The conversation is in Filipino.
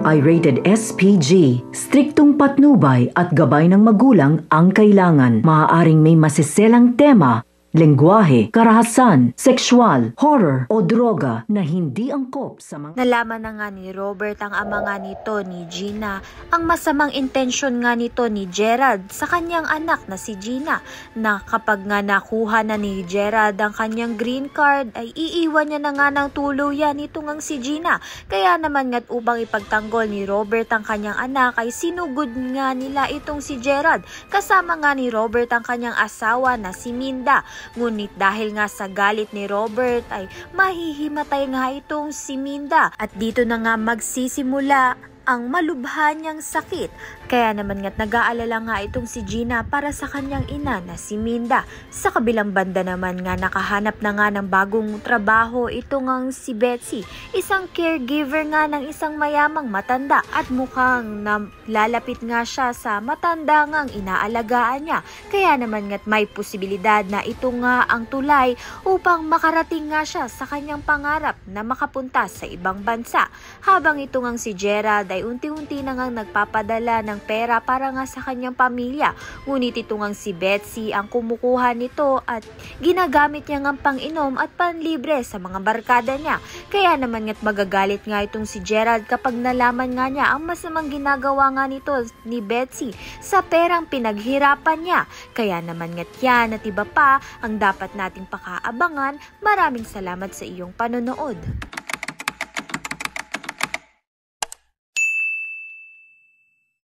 ay rated SPG. Striktong patnubay at gabay ng magulang ang kailangan. Maaaring may masiselang tema, lengguwahe, karahasan, sexual, horror o droga na hindi angkop sa mga... Nalaman na nga ni Robert ang ama nga nito ni Gina, ang masamang intensyon nga nito ni Gerald sa kanyang anak na si Gina, na kapag nga nakuha na ni Gerald ang kanyang green card ay iiwan niya na nga ng tuluyan ito ngang si Gina. Kaya naman nga't upang ipagtanggol ni Robert ang kanyang anak ay sinugod nga nila itong si Gerald, kasama nga ni Robert ang kanyang asawa na si Minda. Ngunit dahil nga sa galit ni Robert ay mahihimatay nga itong si Minda at dito na nga magsisimula ang malubhan niyang sakit. Kaya naman nga't nag-aalala nga itong si Gina para sa kanyang ina na si Minda. Sa kabilang banda naman nga nakahanap na nga ng bagong trabaho ito ngang si Betsy, isang caregiver nga ng isang mayamang matanda, at mukhang lalapit nga siya sa matanda ngang inaalagaan niya. Kaya naman nga't may posibilidad na ito nga ang tulay upang makarating nga siya sa kanyang pangarap na makapunta sa ibang bansa. Habang ito ngang si Gerald ay unti-unti na ngang nagpapadala ng pera para nga sa kanyang pamilya. Ngunit ito ngang si Betsy ang kumukuha nito at ginagamit niya ngang pang-inom at panlibre sa mga barkada niya. Kaya naman nga't magagalit nga itong si Gerald kapag nalaman nga niya ang masamang ginagawa nga nito ni Betsy sa perang pinaghirapan niya. Kaya naman nga't yan at iba pa ang dapat nating pakaabangan. Maraming salamat sa iyong panonood.